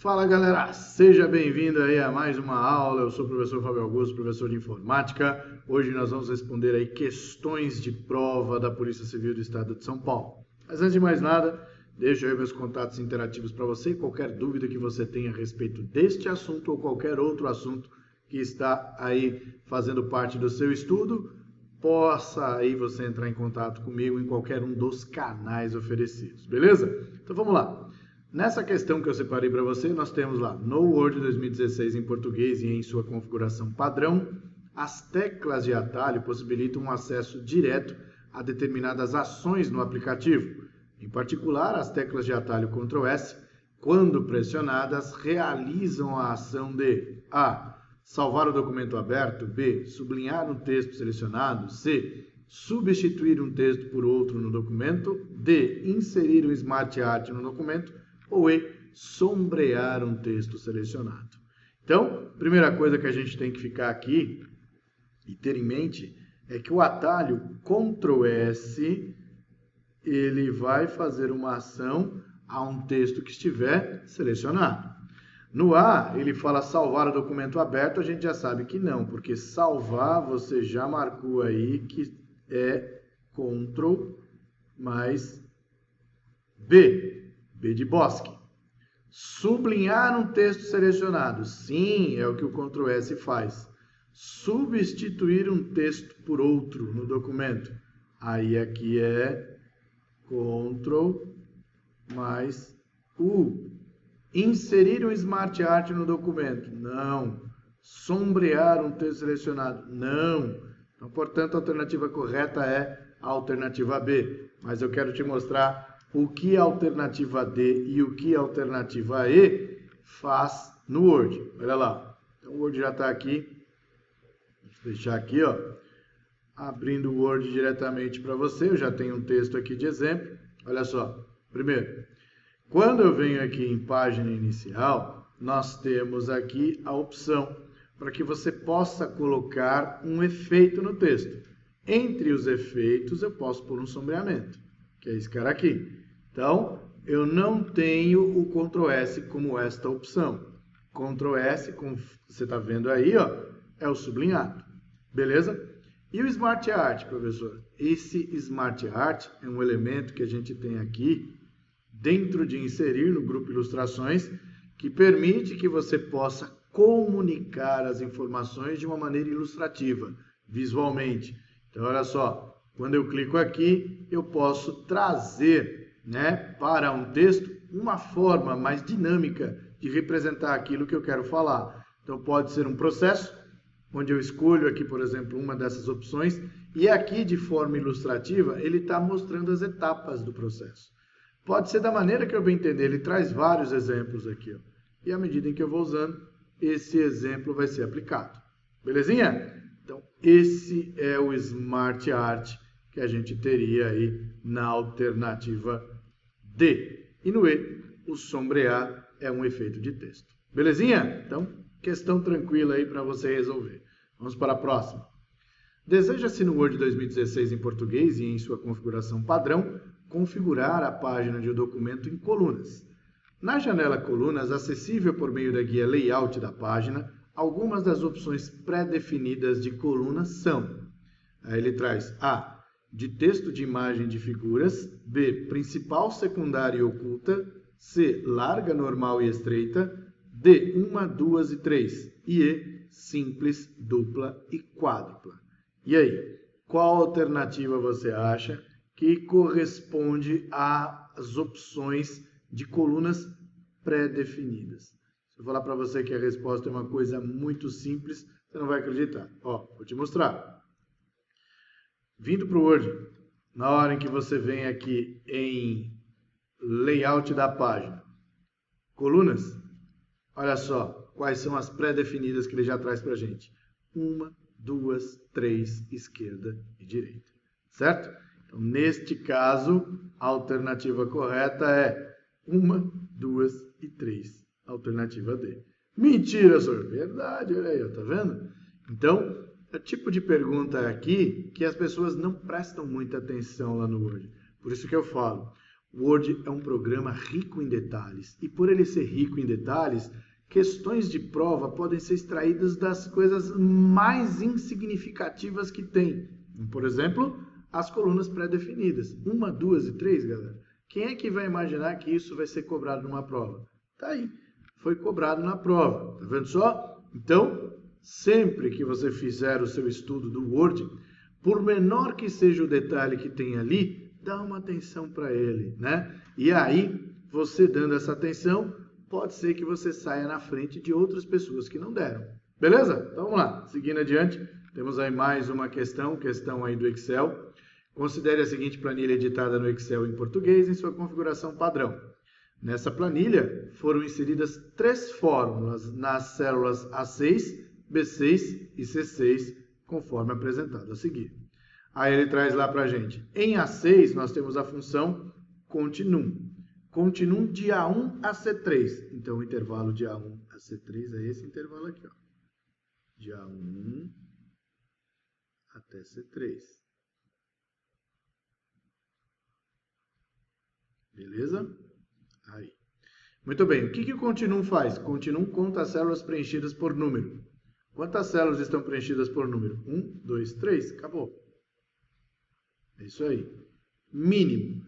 Fala galera, seja bem-vindo aí a mais uma aula. Eu sou o professor Fábio Augusto, professor de informática. Hoje nós vamos responder aí questões de prova da Polícia Civil do Estado de São Paulo. Mas antes de mais nada, deixo aí meus contatos interativos para você. Qualquer dúvida que você tenha a respeito deste assunto ou qualquer outro assunto que está aí fazendo parte do seu estudo, possa aí você entrar em contato comigo em qualquer um dos canais oferecidos, beleza? Então vamos lá. Nessa questão que eu separei para você, nós temos lá no Word 2016 em português e em sua configuração padrão, as teclas de atalho possibilitam um acesso direto a determinadas ações no aplicativo. Em particular, as teclas de atalho Ctrl S, quando pressionadas, realizam a ação de A. Salvar o documento aberto, B. Sublinhar um texto selecionado, C. Substituir um texto por outro no documento, D. Inserir um Smart Art no documento, ou E, sombrear um texto selecionado. Então, primeira coisa que a gente tem que ficar aqui e ter em mente é que o atalho Ctrl S, ele vai fazer uma ação a um texto que estiver selecionado. No A, ele fala salvar o documento aberto, a gente já sabe que não, porque salvar você já marcou aí que é Ctrl mais B. B de Bosque. Sublinhar um texto selecionado. Sim, é o que o Ctrl S faz. Substituir um texto por outro no documento. Aí aqui é Ctrl mais U. Inserir um Smart Art no documento. Não. Sombrear um texto selecionado. Não. Então, portanto, a alternativa correta é a alternativa B. Mas eu quero te mostrar o que a alternativa D e o que a alternativa E faz no Word. Olha lá. Então, o Word já está aqui. Deixa eu deixar aqui, ó. Abrindo o Word diretamente para você. Eu já tenho um texto aqui de exemplo. Olha só. Primeiro, quando eu venho aqui em página inicial, nós temos aqui a opção para que você possa colocar um efeito no texto. Entre os efeitos, eu posso pôr um sombreamento, que é esse cara aqui. Então, eu não tenho o Ctrl S como esta opção. Ctrl S, como você está vendo aí, ó, é o sublinhado. Beleza? E o Smart Art, professor? Esse Smart Art é um elemento que a gente tem aqui dentro de inserir no grupo Ilustrações, que permite que você possa comunicar as informações de uma maneira ilustrativa, visualmente. Então, olha só, quando eu clico aqui, eu posso trazer, para um texto uma forma mais dinâmica de representar aquilo que eu quero falar. Então, pode ser um processo, onde eu escolho aqui, por exemplo, uma dessas opções, e aqui, de forma ilustrativa, ele está mostrando as etapas do processo. Pode ser da maneira que eu bem entender, ele traz vários exemplos aqui, ó. E à medida em que eu vou usando, esse exemplo vai ser aplicado. Belezinha? Então, esse é o Smart Art que a gente teria aí na alternativa D. E no E, o sombrear é um efeito de texto. Belezinha? Então, questão tranquila aí para você resolver. Vamos para a próxima. Deseja-se no Word 2016 em português e em sua configuração padrão, configurar a página de um documento em colunas. Na janela Colunas, acessível por meio da guia Layout da página, algumas das opções pré-definidas de colunas são: aí ele traz A, de texto de imagem de figuras, B, principal, secundária e oculta, C, larga, normal e estreita, D, 1, 2 e 3, e E, simples, dupla e quádrupla. E aí, qual alternativa você acha que corresponde às opções de colunas pré-definidas? Se eu falar para você que a resposta é uma coisa muito simples, você não vai acreditar. Ó, vou te mostrar. Vindo para o Word, na hora em que você vem aqui em Layout da página, colunas, olha só quais são as pré-definidas que ele já traz para a gente. 1, 2, 3, esquerda e direita. Certo? Então, neste caso, a alternativa correta é 1, 2 e 3. Alternativa D. Mentira, senhor. Verdade, olha aí, tá vendo? Então, é o tipo de pergunta aqui que as pessoas não prestam muita atenção lá no Word. Por isso que eu falo. O Word é um programa rico em detalhes e por ele ser rico em detalhes, questões de prova podem ser extraídas das coisas mais insignificativas que tem. Por exemplo, as colunas pré-definidas. 1, 2 e 3, galera. Quem é que vai imaginar que isso vai ser cobrado numa prova? Tá aí. Foi cobrado na prova. Tá vendo só? Então, sempre que você fizer o seu estudo do Word, por menor que seja o detalhe que tem ali, dá uma atenção para ele, né? E aí, você dando essa atenção, pode ser que você saia na frente de outras pessoas que não deram. Beleza? Então vamos lá. Seguindo adiante, temos aí mais uma questão aí do Excel. Considere a seguinte planilha editada no Excel em português em sua configuração padrão. Nessa planilha foram inseridas 3 fórmulas nas células A6, B6 e C6, conforme apresentado a seguir. Aí ele traz lá para a gente. Em A6, nós temos a função continuum. Continuum de A1 a C3. Então, o intervalo de A1 a C3 é esse intervalo aqui, ó. De A1 até C3. Beleza? Aí. Muito bem. O que o continuum faz? Continuum conta as células preenchidas por número. Quantas células estão preenchidas por número? 1, 2, 3. Acabou. É isso aí. Mínimo.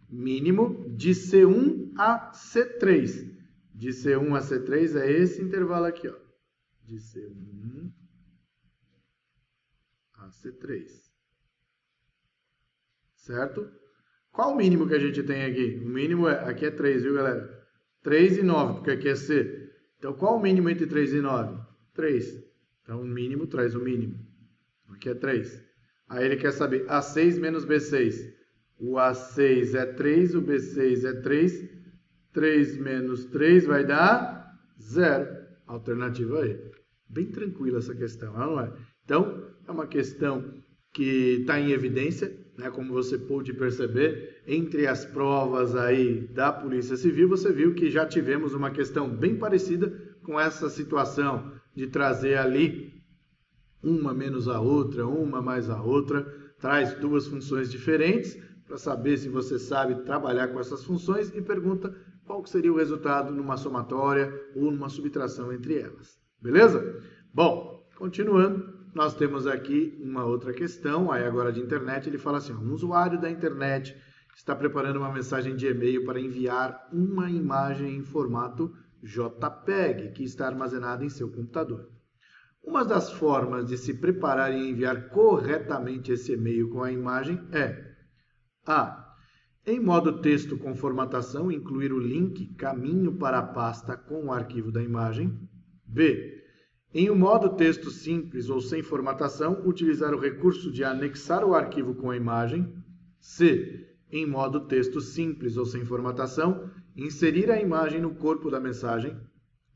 Mínimo de C1 a C3. De C1 a C3 é esse intervalo aqui, ó. De C1 a C3. Certo? Qual o mínimo que a gente tem aqui? O mínimo aqui é 3, viu, galera? 3 e 9, porque aqui é C. Então, qual o mínimo entre 3 e 9? 3. Então, o mínimo traz o mínimo. Aqui é 3. Aí ele quer saber A6 menos B6. O A6 é 3, o B6 é 3. 3 menos 3 vai dar 0. Alternativa E. Bem tranquila essa questão, não é? Então, é uma questão que está em evidência, né? Como você pôde perceber, entre as provas aí da Polícia Civil, você viu que já tivemos uma questão bem parecida com essa situação de trazer ali uma menos a outra, uma mais a outra, traz 2 funções diferentes para saber se você sabe trabalhar com essas funções e pergunta qual seria o resultado numa somatória ou numa subtração entre elas. Beleza? Bom, continuando, nós temos aqui uma outra questão, aí agora de internet, ele fala assim, um usuário da internet está preparando uma mensagem de e-mail para enviar uma imagem em formato JPEG que está armazenada em seu computador. Uma das formas de se preparar e enviar corretamente esse e-mail com a imagem é A. Em modo texto com formatação, incluir o link caminho para a pasta com o arquivo da imagem. B. Em um modo texto simples ou sem formatação, utilizar o recurso de anexar o arquivo com a imagem. C. Em modo texto simples ou sem formatação, inserir a imagem no corpo da mensagem.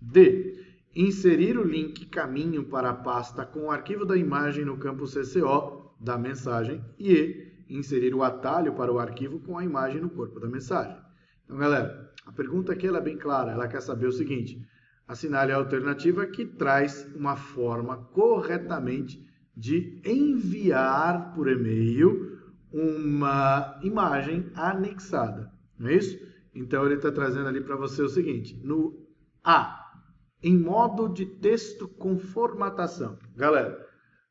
D. Inserir o link caminho para a pasta com o arquivo da imagem no campo CCO da mensagem. E inserir o atalho para o arquivo com a imagem no corpo da mensagem. Então, galera, a pergunta aqui ela é bem clara. Ela quer saber o seguinte. Assinale a alternativa que traz uma forma corretamente de enviar por e-mail uma imagem anexada. Não é isso? Então, ele está trazendo ali para você o seguinte. No A. Em modo de texto com formatação. Galera,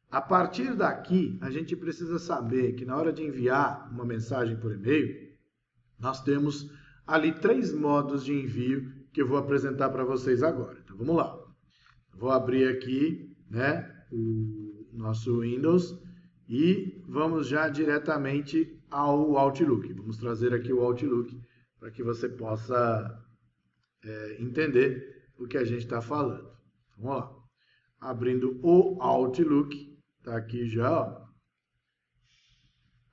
a partir daqui, a gente precisa saber que na hora de enviar uma mensagem por e-mail, nós temos ali 3 modos de envio que eu vou apresentar para vocês agora. Então, vamos lá. Vou abrir aqui, né, o nosso Windows e vamos já diretamente ao Outlook. Vamos trazer aqui o Outlook para que você possa entender o que a gente está falando. Vamos lá. Abrindo o Outlook, está aqui já, ó.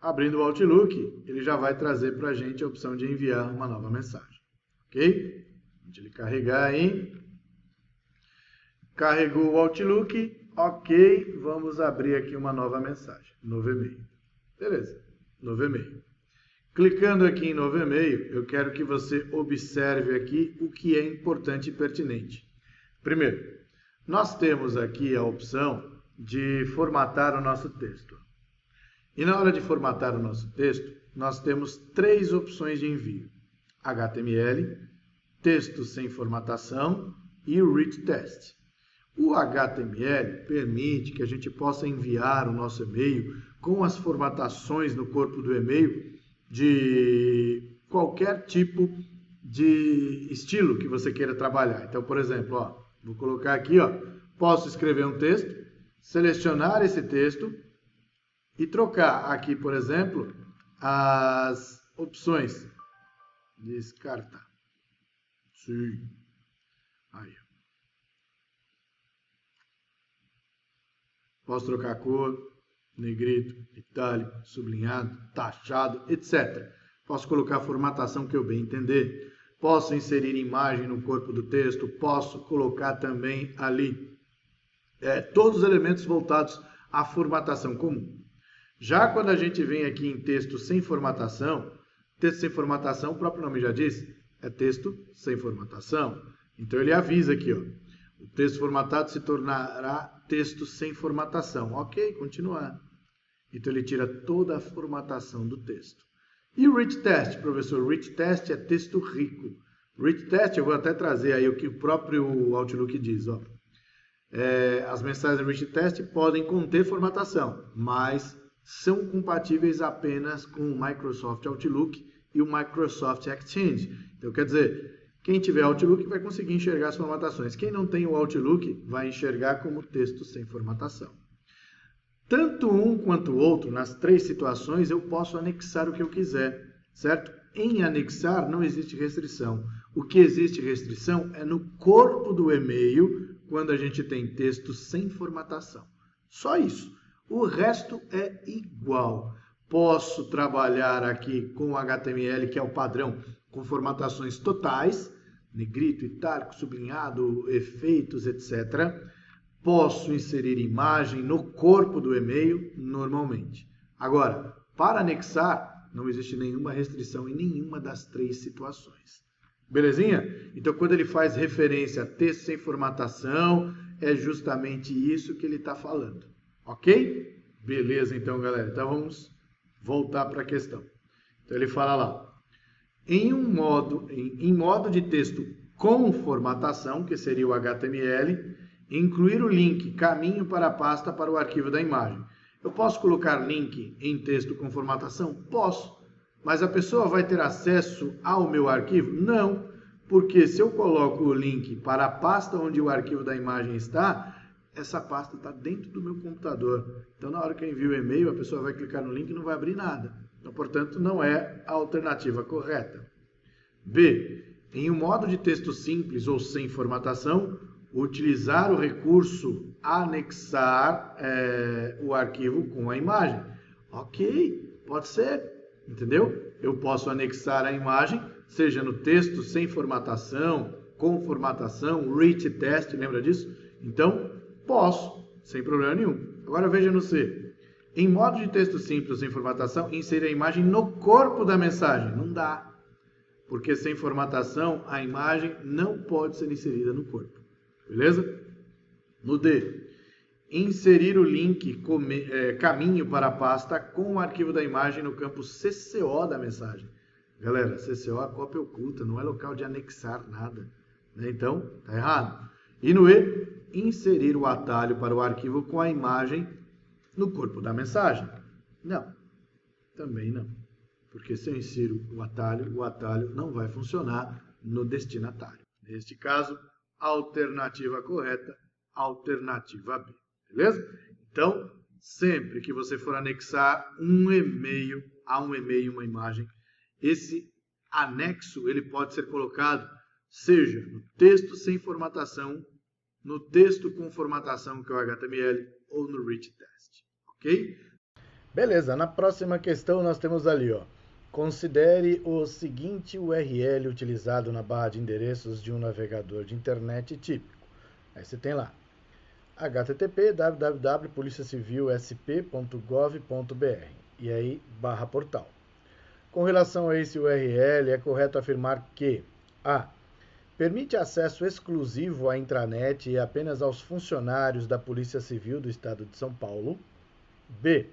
Abrindo o Outlook, ele já vai trazer para a gente a opção de enviar uma nova mensagem. Ok? Deixa ele carregar aí. Carregou o Outlook. Ok, vamos abrir aqui uma nova mensagem. Novo e-mail. Beleza, novo e-mail. Clicando aqui em novo e-mail, eu quero que você observe aqui o que é importante e pertinente. Primeiro, nós temos aqui a opção de formatar o nosso texto. E na hora de formatar o nosso texto, nós temos 3 opções de envio. HTML, texto sem formatação e o Rich Test. O HTML permite que a gente possa enviar o nosso e-mail com as formatações no corpo do e-mail de qualquer tipo de estilo que você queira trabalhar. Então, por exemplo, vou colocar aqui, posso escrever um texto, selecionar esse texto e trocar aqui, por exemplo, as opções. Descartar. Sim. Aí. Posso trocar a cor, negrito, itálico, sublinhado, taxado, etc. Posso colocar a formatação que eu bem entender. Posso inserir imagem no corpo do texto. Posso colocar também ali todos os elementos voltados à formatação comum. Já quando a gente vem aqui em texto sem formatação, o próprio nome já diz, é texto sem formatação. Então ele avisa aqui, o texto formatado se tornará texto sem formatação. Ok, continuar. Então ele tira toda a formatação do texto. E o Rich Test, professor? Rich Test é texto rico. Rich Test, eu vou até trazer aí o que o próprio Outlook diz. As mensagens Rich Test podem conter formatação, mas são compatíveis apenas com o Microsoft Outlook e o Microsoft Exchange. Então, quer dizer, quem tiver Outlook vai conseguir enxergar as formatações. Quem não tem o Outlook vai enxergar como texto sem formatação. Tanto um quanto o outro, nas três situações, eu posso anexar o que eu quiser, certo? Em anexar não existe restrição. O que existe restrição é no corpo do e-mail, quando a gente tem texto sem formatação. Só isso. O resto é igual. Posso trabalhar aqui com HTML, que é o padrão, com formatações totais, negrito, itálico, sublinhado, efeitos, etc. Posso inserir imagem no corpo do e-mail normalmente. Agora, para anexar, não existe nenhuma restrição em nenhuma das três situações. Belezinha? Então, quando ele faz referência a texto sem formatação, é justamente isso que ele está falando. Ok? Beleza, então, galera. Então, vamos voltar para a questão. Então, ele fala lá. Em modo de texto com formatação, que seria o HTML, incluir o link caminho para a pasta para o arquivo da imagem. Eu posso colocar link em texto com formatação? Posso. Mas a pessoa vai ter acesso ao meu arquivo? Não, porque se eu coloco o link para a pasta onde o arquivo da imagem está, essa pasta está dentro do meu computador. Então, na hora que eu envio o e-mail, a pessoa vai clicar no link e não vai abrir nada. Então, portanto, não é a alternativa correta. B. Em um modo de texto simples ou sem formatação, utilizar o recurso anexar o arquivo com a imagem. Ok, pode ser. Entendeu? Eu posso anexar a imagem, seja no texto sem formatação, com formatação, Rich Test, lembra disso? Então, posso, sem problema nenhum. Agora veja no C. Em modo de texto simples sem formatação, inserir a imagem no corpo da mensagem. Não dá. Porque sem formatação, a imagem não pode ser inserida no corpo. Beleza? No D. Inserir o link caminho para a pasta com o arquivo da imagem no campo CCO da mensagem. Galera, CCO é cópia oculta, não é local de anexar nada. Né? Então, tá errado. E no E, inserir o atalho para o arquivo com a imagem no corpo da mensagem. Não, também não. Porque se eu insiro o atalho não vai funcionar no destinatário. Neste caso, alternativa correta, alternativa B. Beleza? Então, sempre que você for anexar um e-mail a um e-mail, uma imagem, esse anexo ele pode ser colocado, seja no texto sem formatação, no texto com formatação, que é o HTML, ou no Rich Test. Ok? Beleza, na próxima questão nós temos ali, considere o seguinte URL utilizado na barra de endereços de um navegador de internet típico. Aí você tem lá, http www.policiacivilsp.gov.br e aí /portal. Com relação a esse URL, é correto afirmar que A. Permite acesso exclusivo à intranet e apenas aos funcionários da Polícia Civil do Estado de São Paulo. B.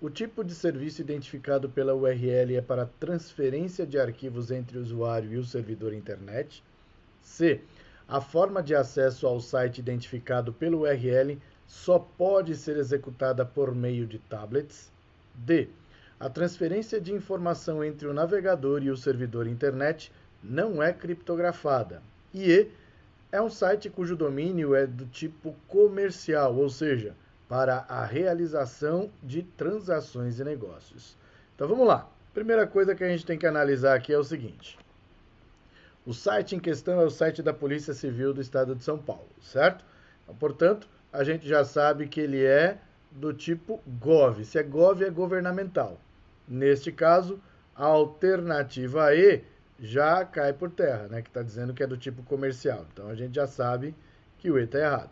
O tipo de serviço identificado pela URL é para transferência de arquivos entre o usuário e o servidor internet. C. A forma de acesso ao site identificado pelo URL só pode ser executada por meio de tablets. D. A transferência de informação entre o navegador e o servidor internet não é criptografada. E E. É um site cujo domínio é do tipo comercial, ou seja, para a realização de transações e negócios. Então vamos lá. Primeira coisa que a gente tem que analisar aqui é o seguinte. O site em questão é o site da Polícia Civil do Estado de São Paulo, certo? Então, portanto, a gente já sabe que ele é do tipo GOV. Se é GOV, é governamental. Neste caso, a alternativa E já cai por terra, né? Que está dizendo que é do tipo comercial. Então, a gente já sabe que o E está errado.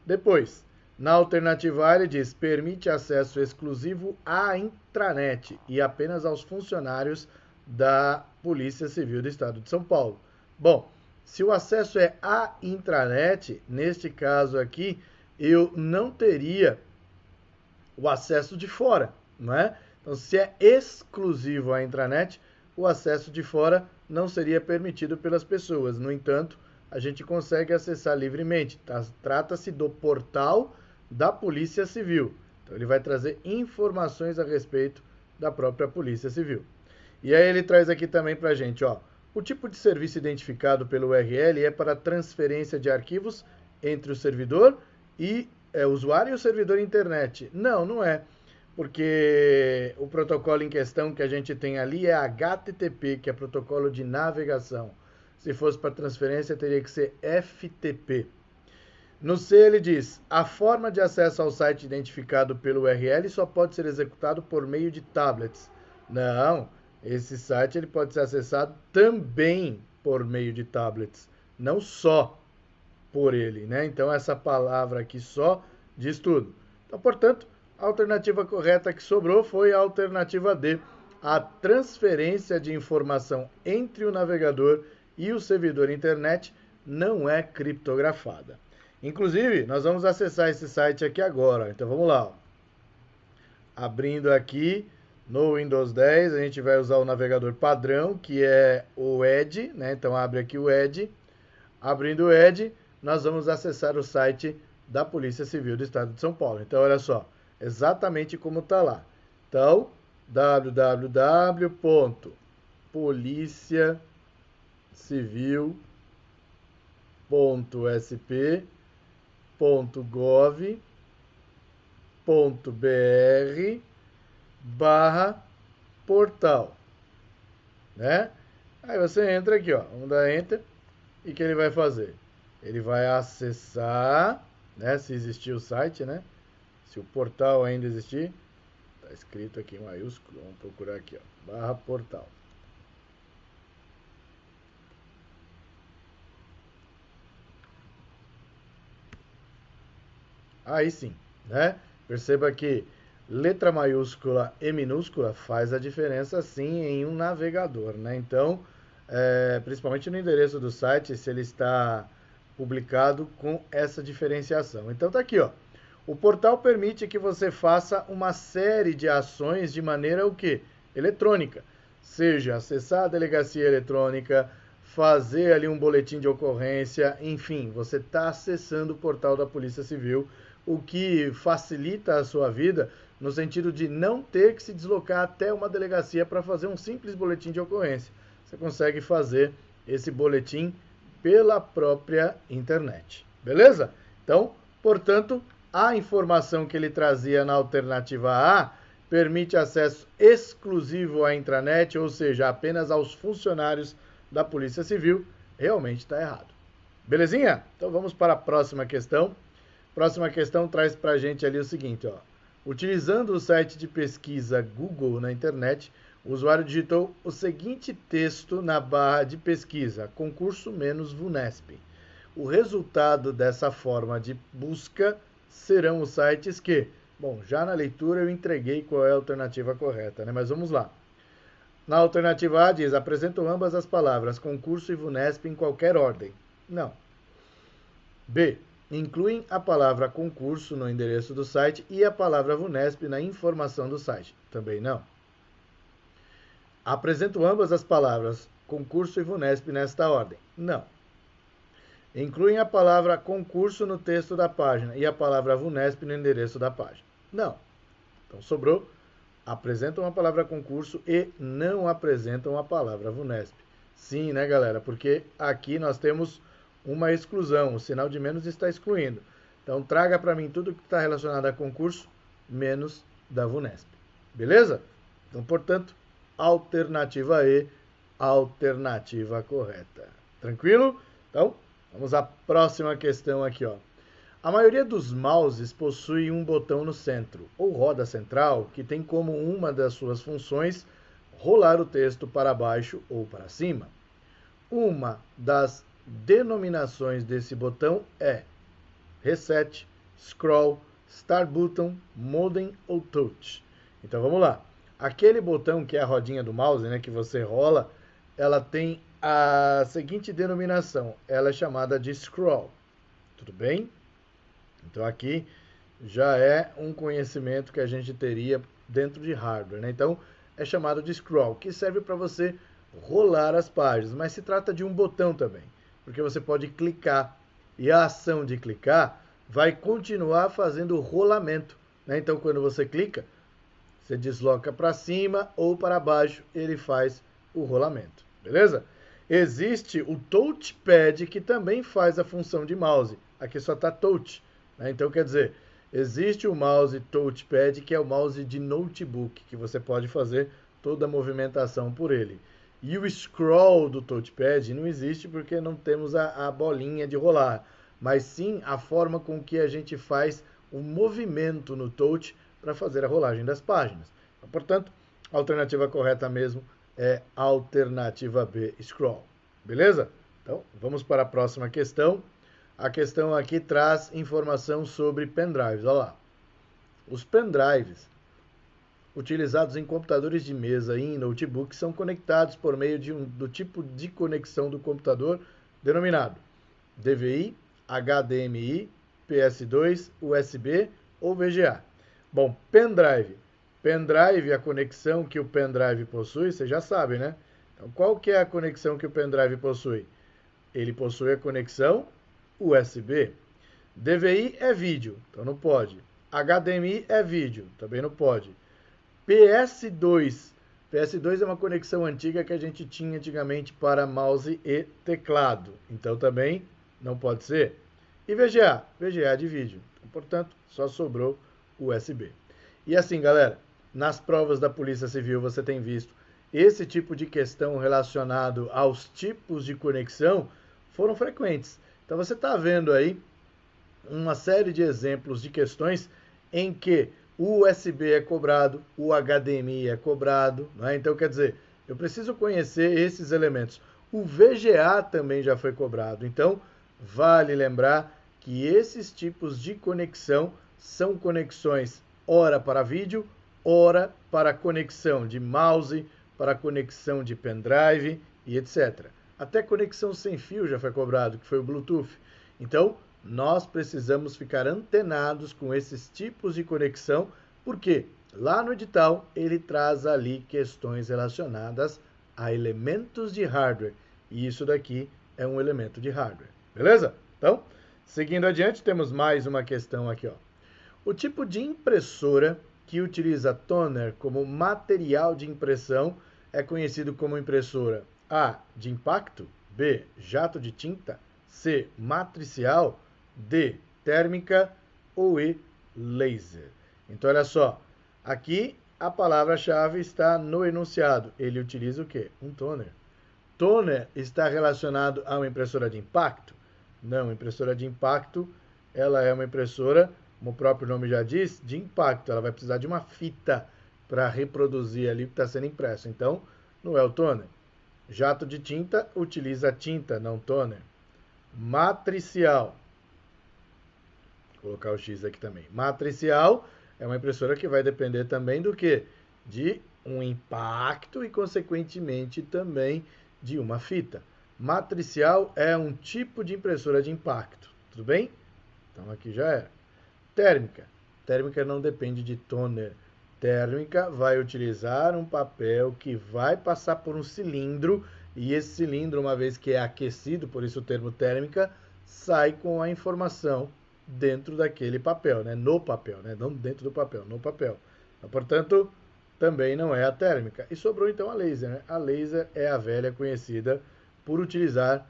Depois, na alternativa A, ele diz, permite acesso exclusivo à intranet e apenas aos funcionários da Polícia Civil do Estado de São Paulo. Bom, se o acesso é à intranet, neste caso aqui, eu não teria o acesso de fora, não é? Então, se é exclusivo à intranet, o acesso de fora não seria permitido pelas pessoas. No entanto, a gente consegue acessar livremente. Trata-se do portal da Polícia Civil. Então, ele vai trazer informações a respeito da própria Polícia Civil. E aí ele traz aqui também para a gente, ó, o tipo de serviço identificado pelo URL é para transferência de arquivos entre o servidor e o usuário e o servidor internet. Não, não é. Porque o protocolo em questão que a gente tem ali é HTTP, que é protocolo de navegação. Se fosse para transferência, teria que ser FTP. No C, ele diz, a forma de acesso ao site identificado pelo URL só pode ser executado por meio de tablets. Não, esse site ele pode ser acessado também por meio de tablets, não só por ele, né? Então, essa palavra aqui só diz tudo. Então, portanto, a alternativa correta que sobrou foi a alternativa D, a transferência de informação entre o navegador e o servidor internet não é criptografada. Inclusive, nós vamos acessar esse site aqui agora. Então, vamos lá. Ó. Abrindo aqui no Windows 10, a gente vai usar o navegador padrão, que é o Edge, né? Então, abre aqui o Edge. Abrindo o Edge, nós vamos acessar o site da Polícia Civil do Estado de São Paulo. Então, olha só. Exatamente como está lá. Então, www.policiacivil.sp.gov.br/portal, né? Aí você entra aqui, ó, vamos dar Enter, e o que ele vai fazer? Ele vai acessar, né, se existir o site, né? Se o portal ainda existir, está escrito aqui em maiúsculo, vamos procurar aqui, ó, /portal. Aí sim, né? Perceba que letra maiúscula e minúscula faz a diferença sim em um navegador, né? Então, principalmente no endereço do site, se ele está publicado com essa diferenciação. Então tá aqui, ó. O portal permite que você faça uma série de ações de maneira o quê? Eletrônica. Seja acessar a delegacia eletrônica, fazer ali um boletim de ocorrência, enfim, você está acessando o portal da Polícia Civil, o que facilita a sua vida no sentido de não ter que se deslocar até uma delegacia para fazer um simples boletim de ocorrência. Você consegue fazer esse boletim pela própria internet. Beleza? Então, portanto, a informação que ele trazia na alternativa A permite acesso exclusivo à intranet, ou seja, apenas aos funcionários da Polícia Civil, realmente está errado. Belezinha? Então vamos para a próxima questão. Próxima questão traz para a gente ali o seguinte, ó. Utilizando o site de pesquisa Google na internet, o usuário digitou o seguinte texto na barra de pesquisa, concurso menos VUNESP. O resultado dessa forma de busca serão os sites que... Bom, já na leitura eu entreguei qual é a alternativa correta, né? Mas vamos lá. Na alternativa A diz, apresentam ambas as palavras, concurso e VUNESP em qualquer ordem. Não. B. incluem a palavra concurso no endereço do site e a palavra VUNESP na informação do site. Também não. Apresento ambas as palavras concurso e VUNESP nesta ordem. Não. Incluem a palavra concurso no texto da página e a palavra VUNESP no endereço da página. Não. Então sobrou, apresentam a palavra concurso e não apresentam a palavra VUNESP. Sim, né, galera? Porque aqui nós temos uma exclusão, o sinal de menos está excluindo. Então traga para mim tudo que está relacionado a concurso, menos da VUNESP. Beleza? Então, portanto, alternativa E, alternativa correta. Tranquilo? Então, vamos à próxima questão aqui, ó. A maioria dos mouses possui um botão no centro, ou roda central, que tem como uma das suas funções rolar o texto para baixo ou para cima. Uma das denominações desse botão é Reset, Scroll, Start Button, Modem ou Touch. Então vamos lá. Aquele botão que é a rodinha do mouse, né, que você rola, ela tem a seguinte denominação. Ela é chamada de Scroll. Tudo bem? Então aqui já é um conhecimento que a gente teria dentro de hardware, né? Então é chamado de Scroll, que serve para você rolar as páginas, mas se trata de um botão também, porque você pode clicar e a ação de clicar vai continuar fazendo o rolamento, né? Então quando você clica, você desloca para cima ou para baixo, ele faz o rolamento, beleza? Existe o touchpad que também faz a função de mouse, aqui só está touch, né? Então quer dizer, existe o mouse touchpad que é o mouse de notebook, que você pode fazer toda a movimentação por ele. E o scroll do touchpad não existe porque não temos a bolinha de rolar, mas sim a forma com que a gente faz o movimento no touch para fazer a rolagem das páginas. Então, portanto, a alternativa correta mesmo é a alternativa B, scroll. Beleza? Então, vamos para a próxima questão. A questão aqui traz informação sobre pendrives. Olha lá. Os pendrives utilizados em computadores de mesa e em notebook são conectados por meio do tipo de conexão do computador denominado DVI, HDMI, PS2, USB ou VGA. Bom, pendrive. Pendrive, a conexão que o pendrive possui, você já sabe, né? Então, qual que é a conexão que o pendrive possui? Ele possui a conexão USB. DVI é vídeo, então não pode. HDMI é vídeo, também não pode. PS2. PS2 é uma conexão antiga que a gente tinha antigamente para mouse e teclado. Então também não pode ser. E VGA. VGA é de vídeo. Então, portanto, só sobrou USB. E assim, galera, nas provas da Polícia Civil você tem visto esse tipo de questão relacionado aos tipos de conexão foram frequentes. Então você está vendo aí uma série de exemplos de questões em que o USB é cobrado, o HDMI é cobrado, né? Então, quer dizer, eu preciso conhecer esses elementos. O VGA também já foi cobrado. Então, vale lembrar que esses tipos de conexão são conexões ora para vídeo, ora para conexão de mouse, para conexão de pendrive e etc. Até conexão sem fio já foi cobrado, que foi o Bluetooth. Então, nós precisamos ficar antenados com esses tipos de conexão, porque lá no edital ele traz ali questões relacionadas a elementos de hardware. E isso daqui é um elemento de hardware. Beleza? Então, seguindo adiante, temos mais uma questão aqui, ó. O tipo de impressora que utiliza toner como material de impressão é conhecido como impressora A, de impacto, B, jato de tinta, C, matricial, D, térmica ou E, laser. Então, olha só, aqui a palavra-chave está no enunciado. Ele utiliza o quê? Um toner. Toner está relacionado a uma impressora de impacto? Não, impressora de impacto, ela é uma impressora, como o próprio nome já diz, de impacto. Ela vai precisar de uma fita para reproduzir ali o que está sendo impresso. Então, não é o toner. Jato de tinta utiliza tinta, não toner. Matricial. Vou colocar o X aqui também. Matricial é uma impressora que vai depender também do quê? De um impacto e, consequentemente, também de uma fita. Matricial é um tipo de impressora de impacto. Tudo bem? Então aqui já era. Térmica. Térmica não depende de toner. Térmica vai utilizar um papel que vai passar por um cilindro e esse cilindro, uma vez que é aquecido, por isso o termo térmica, sai com a informação dentro daquele papel, né? No papel, né? Não dentro do papel, no papel. Então, portanto, também não é a térmica. E sobrou então a laser, né? A laser é a velha conhecida por utilizar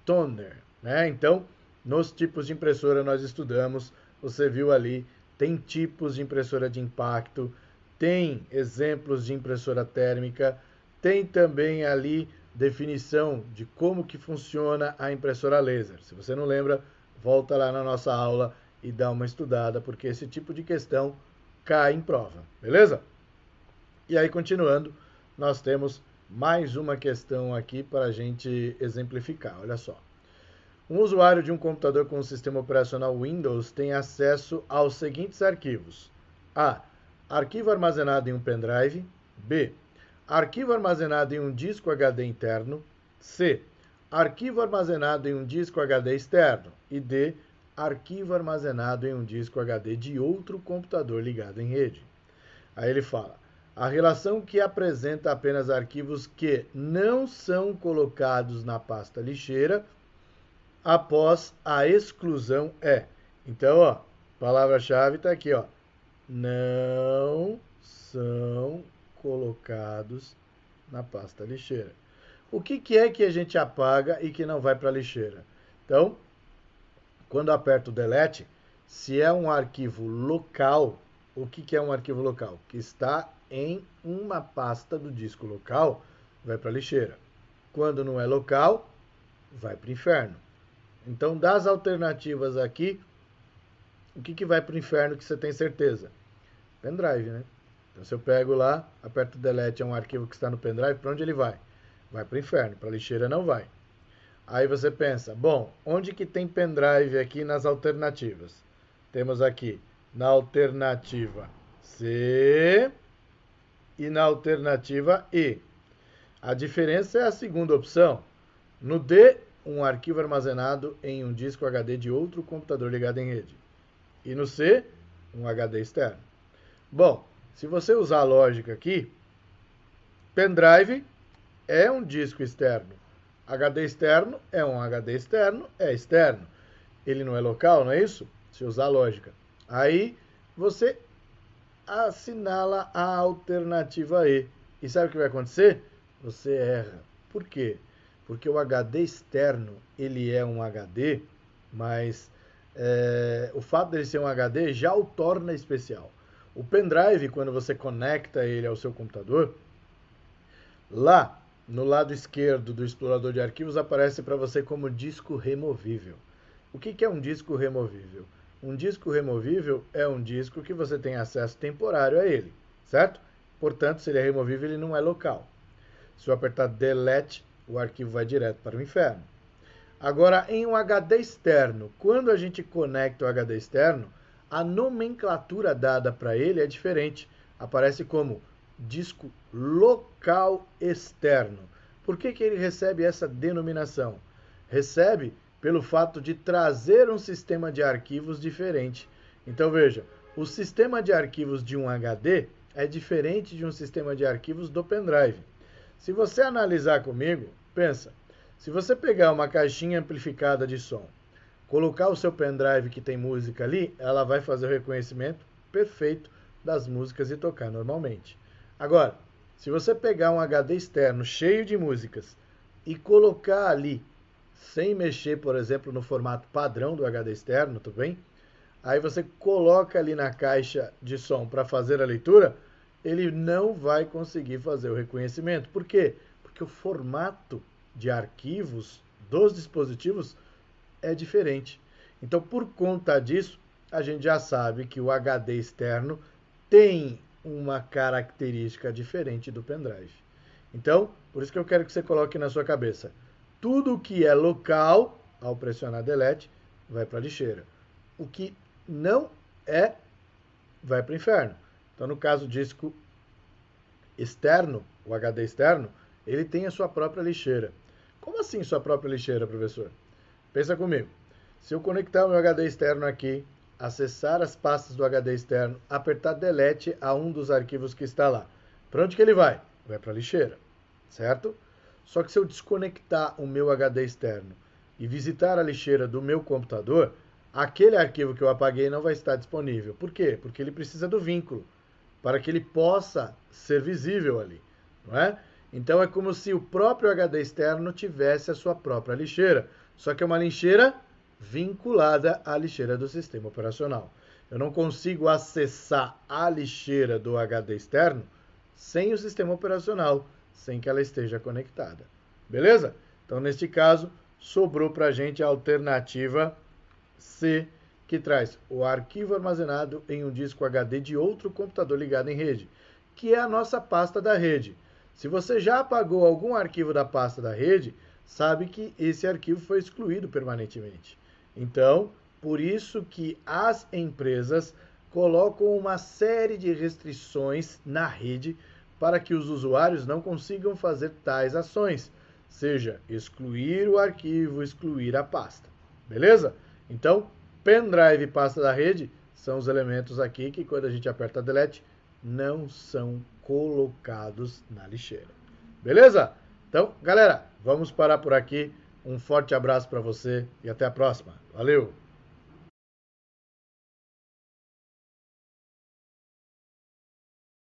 toner, né? Então, nos tipos de impressora nós estudamos, você viu ali, tem tipos de impressora de impacto, tem exemplos de impressora térmica, tem também ali definição de como que funciona a impressora laser. Se você não lembra, volta lá na nossa aula e dá uma estudada, porque esse tipo de questão cai em prova, beleza? E aí, continuando, nós temos mais uma questão aqui para a gente exemplificar, olha só. Um usuário de um computador com o sistema operacional Windows tem acesso aos seguintes arquivos. A. Arquivo armazenado em um pendrive. B. Arquivo armazenado em um disco HD interno. C. Arquivo armazenado em um disco HD externo. E D. Arquivo armazenado em um disco HD de outro computador ligado em rede. Aí ele fala, a relação que apresenta apenas arquivos que não são colocados na pasta lixeira após a exclusão é. Então, ó, palavra-chave está aqui, ó. Não são colocados na pasta lixeira. O que é que a gente apaga e que não vai para a lixeira? Então, quando aperto o delete, se é um arquivo local, o que é um arquivo local? Que está em uma pasta do disco local, vai para a lixeira. Quando não é local, vai para o inferno. Então, das alternativas aqui, o que vai para o inferno que você tem certeza? Pendrive, né? Então, se eu pego lá, aperto o delete, é um arquivo que está no pendrive, para onde ele vai? Vai para o inferno, para a lixeira não vai. Aí você pensa, bom, onde que tem pendrive aqui nas alternativas? Temos aqui na alternativa C e na alternativa E. A diferença é a segunda opção. No D, um arquivo armazenado em um disco HD de outro computador ligado em rede. E no C, um HD externo. Bom, se você usar a lógica aqui, pendrive é um disco externo. HD externo é um HD externo, é externo. Ele não é local, não é isso? Se usar a lógica. Aí você assinala a alternativa E. E sabe o que vai acontecer? Você erra. Por quê? Porque o HD externo, ele é um HD, mas o fato dele ser um HD já o torna especial. O pendrive, quando você conecta ele ao seu computador, lá no lado esquerdo do explorador de arquivos aparece para você como disco removível. O que é um disco removível? Um disco removível é um disco que você tem acesso temporário a ele, certo? Portanto, se ele é removível, ele não é local. Se eu apertar delete, o arquivo vai direto para o inferno. Agora, em um HD externo, quando a gente conecta o HD externo, a nomenclatura dada para ele é diferente. Aparece como disco local externo. Por que ele recebe essa denominação? Recebe pelo fato de trazer um sistema de arquivos diferente. Então, veja, o sistema de arquivos de um HD é diferente de um sistema de arquivos do pendrive. Se você analisar comigo, pensa, se você pegar uma caixinha amplificada de som, colocar o seu pendrive que tem música ali, ela vai fazer o reconhecimento perfeito das músicas e tocar normalmente. Agora, se você pegar um HD externo cheio de músicas e colocar ali, sem mexer, por exemplo, no formato padrão do HD externo, tudo bem? Aí você coloca ali na caixa de som para fazer a leitura, ele não vai conseguir fazer o reconhecimento. Por quê? Porque o formato de arquivos dos dispositivos é diferente. Então, por conta disso, a gente já sabe que o HD externo tem uma característica diferente do pendrive. Então, por isso que eu quero que você coloque na sua cabeça. Tudo que é local, ao pressionar delete, vai para a lixeira. O que não é, vai para o inferno. Então, no caso do disco externo, o HD externo, ele tem a sua própria lixeira. Como assim sua própria lixeira, professor? Pensa comigo. Se eu conectar o meu HD externo aqui, acessar as pastas do HD externo, apertar Delete a um dos arquivos que está lá, para onde que ele vai? Vai para a lixeira, certo? Só que se eu desconectar o meu HD externo e visitar a lixeira do meu computador, aquele arquivo que eu apaguei não vai estar disponível. Por quê? Porque ele precisa do vínculo, para que ele possa ser visível ali, não é? Então é como se o próprio HD externo tivesse a sua própria lixeira, só que é uma lixeira vinculada à lixeira do sistema operacional. Eu não consigo acessar a lixeira do HD externo sem o sistema operacional, sem que ela esteja conectada. Beleza? Então, neste caso, sobrou para a gente a alternativa C, que traz o arquivo armazenado em um disco HD de outro computador ligado em rede, que é a nossa pasta da rede. Se você já apagou algum arquivo da pasta da rede, sabe que esse arquivo foi excluído permanentemente. Então, por isso que as empresas colocam uma série de restrições na rede para que os usuários não consigam fazer tais ações, seja excluir o arquivo, excluir a pasta. Beleza? Então, pendrive e pasta da rede são os elementos aqui que, quando a gente aperta Delete, não são colocados na lixeira. Beleza? Então, galera, vamos parar por aqui. Um forte abraço para você e até a próxima. Valeu!